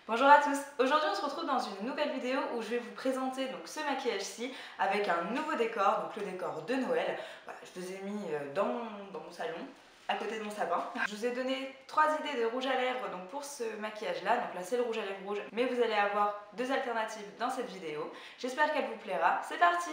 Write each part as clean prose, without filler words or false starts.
Bonjour à tous, aujourd'hui on se retrouve dans une nouvelle vidéo où je vais vous présenter donc ce maquillage-ci avec un nouveau décor, donc le décor de Noël. Voilà, je vous ai mis dans mon salon, à côté de mon sapin. Je vous ai donné 3 idées de rouge à lèvres donc pour ce maquillage-là, donc là c'est le rouge à lèvres rouge, mais vous allez avoir 2 alternatives dans cette vidéo. J'espère qu'elle vous plaira, c'est parti!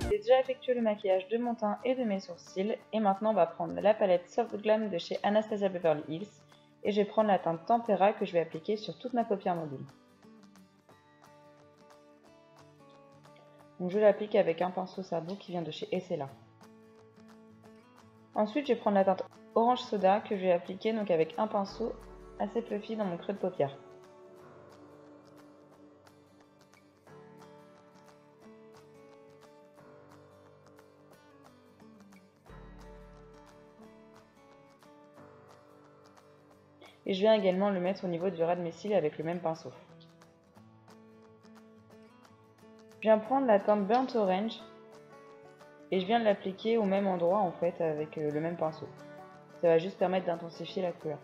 J'ai déjà effectué le maquillage de mon teint et de mes sourcils et maintenant on va prendre la palette Soft Glam de chez Anastasia Beverly Hills et je vais prendre la teinte Tempera que je vais appliquer sur toute ma paupière mobile. Donc je l'applique avec un pinceau sabot qui vient de chez Essela. Ensuite je vais prendre la teinte Orange Soda que je vais appliquer donc avec un pinceau assez fluffy dans mon creux de paupière. Et je viens également le mettre au niveau du ras de mes cils avec le même pinceau. Je viens prendre la teinte Burnt Orange et je viens de l'appliquer au même endroit en fait avec le même pinceau. Ça va juste permettre d'intensifier la couleur.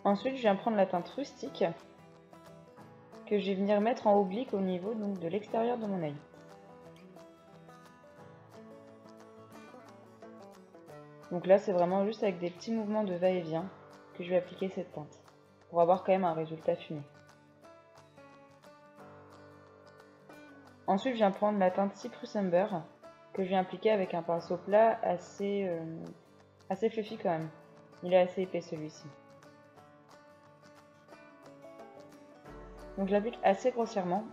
Ensuite je viens prendre la teinte Rustique que je vais venir mettre en oblique au niveau donc, de l'extérieur de mon œil. Donc là c'est vraiment juste avec des petits mouvements de va-et-vient que je vais appliquer cette teinte pour avoir quand même un résultat fumé. Ensuite je viens prendre la teinte Cyprus Amber que je viens appliquer avec un pinceau plat assez fluffy quand même. Il est assez épais celui-ci. Donc je l'applique assez grossièrement,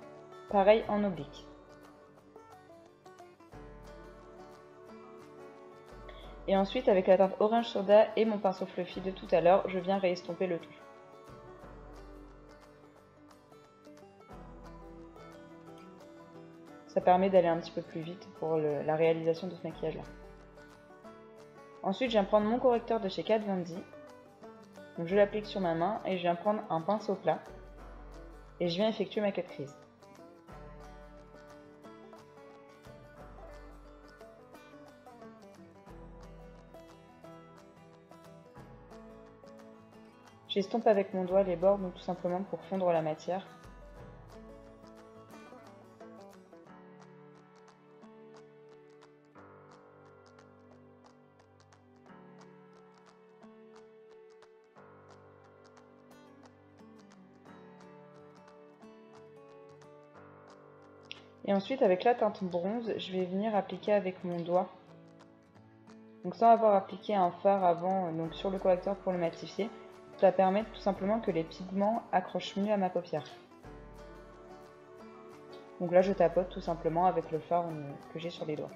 pareil en oblique. Et ensuite avec la teinte Orange Soda et mon pinceau fluffy de tout à l'heure, je viens réestomper le tout. Ça permet d'aller un petit peu plus vite pour la réalisation de ce maquillage là. Ensuite je viens prendre mon correcteur de chez Kat Von D. Donc je l'applique sur ma main et je viens prendre un pinceau plat et je viens effectuer ma cut crease. J'estompe avec mon doigt les bords, donc tout simplement pour fondre la matière. Et ensuite avec la teinte bronze, je vais venir appliquer avec mon doigt. Donc sans avoir appliqué un fard avant donc sur le correcteur pour le matifier, ça va permettre tout simplement que les pigments accrochent mieux à ma paupière. Donc là je tapote tout simplement avec le fard que j'ai sur les doigts.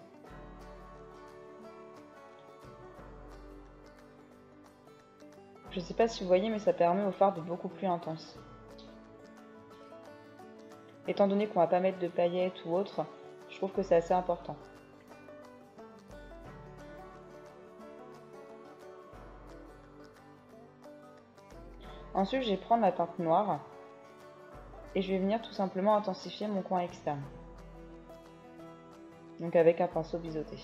Je ne sais pas si vous voyez mais ça permet au fard d'être beaucoup plus intense. Étant donné qu'on ne va pas mettre de paillettes ou autre, je trouve que c'est assez important. Ensuite, je vais prendre la teinte noire et je vais venir tout simplement intensifier mon coin externe. Donc avec un pinceau biseauté.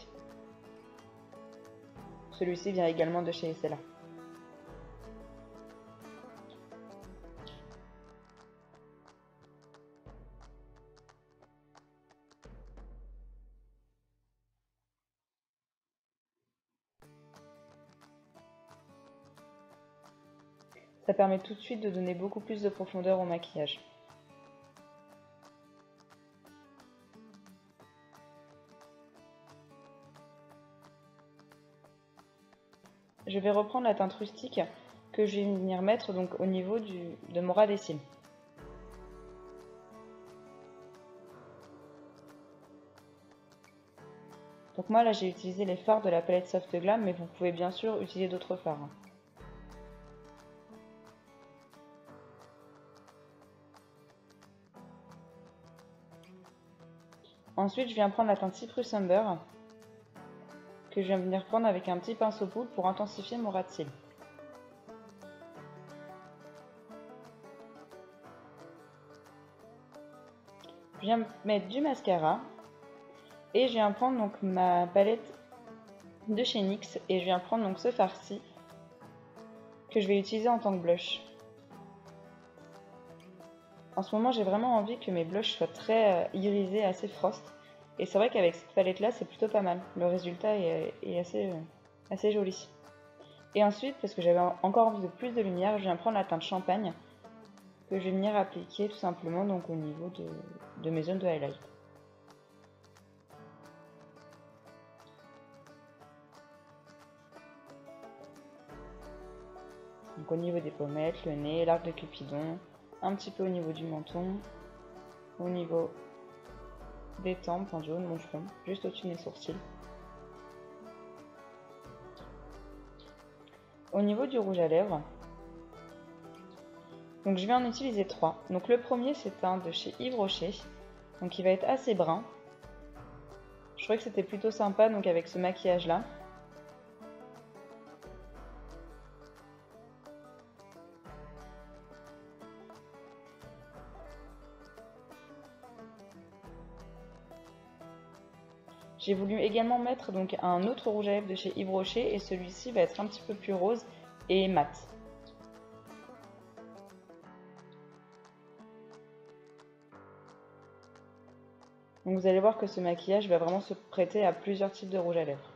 Celui-ci vient également de chez Essela. Ça permet tout de suite de donner beaucoup plus de profondeur au maquillage. Je vais reprendre la teinte rustique que je vais venir mettre donc au niveau de mon ras des cils. Donc moi là j'ai utilisé les fards de la palette Soft Glam, mais vous pouvez bien sûr utiliser d'autres fards. Ensuite, je viens prendre la teinte Cyprus Amber que je viens venir prendre avec un petit pinceau poudre pour intensifier mon ras de cils. viens mettre du mascara et je viens prendre donc ma palette de chez NYX et je viens prendre donc ce farci que je vais utiliser en tant que blush. En ce moment, j'ai vraiment envie que mes blushs soient très irisés, assez frost. Et c'est vrai qu'avec cette palette-là, c'est plutôt pas mal. Le résultat est assez joli. Et ensuite, parce que j'avais encore envie de plus de lumière, je viens prendre la teinte champagne que je vais venir appliquer tout simplement donc au niveau de mes zones de highlight. Donc au niveau des pommettes, le nez, l'arc de Cupidon, un petit peu au niveau du menton, au niveau des tempes, en jaune, mon front, juste au-dessus de mes sourcils. Au niveau du rouge à lèvres, donc je vais en utiliser 3. Donc le premier c'est un de chez Yves Rocher, donc il va être assez brun. Je trouvais que c'était plutôt sympa donc avec ce maquillage là. J'ai voulu également mettre donc un autre rouge à lèvres de chez Yves Rocher et celui-ci va être un petit peu plus rose et mat. Donc vous allez voir que ce maquillage va vraiment se prêter à plusieurs types de rouge à lèvres.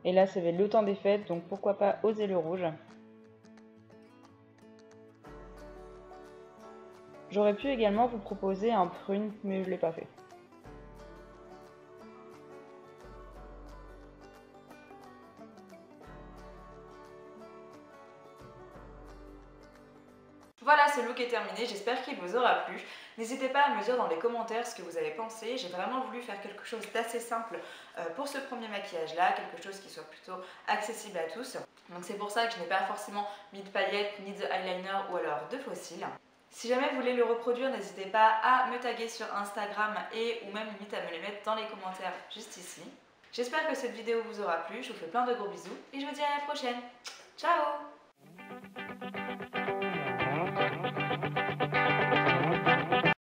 Et là c'est le temps des fêtes, donc pourquoi pas oser le rouge. J'aurais pu également vous proposer un prune, mais je ne l'ai pas fait. Voilà, ce look est terminé, j'espère qu'il vous aura plu. N'hésitez pas à me dire dans les commentaires ce que vous avez pensé. J'ai vraiment voulu faire quelque chose d'assez simple pour ce premier maquillage là, quelque chose qui soit plutôt accessible à tous. Donc c'est pour ça que je n'ai pas forcément mis de paillettes, ni de eyeliner ou alors de faux cils. Si jamais vous voulez le reproduire, n'hésitez pas à me taguer sur Instagram et ou même limite à me les mettre dans les commentaires juste ici. J'espère que cette vidéo vous aura plu, je vous fais plein de gros bisous et je vous dis à la prochaine. Ciao!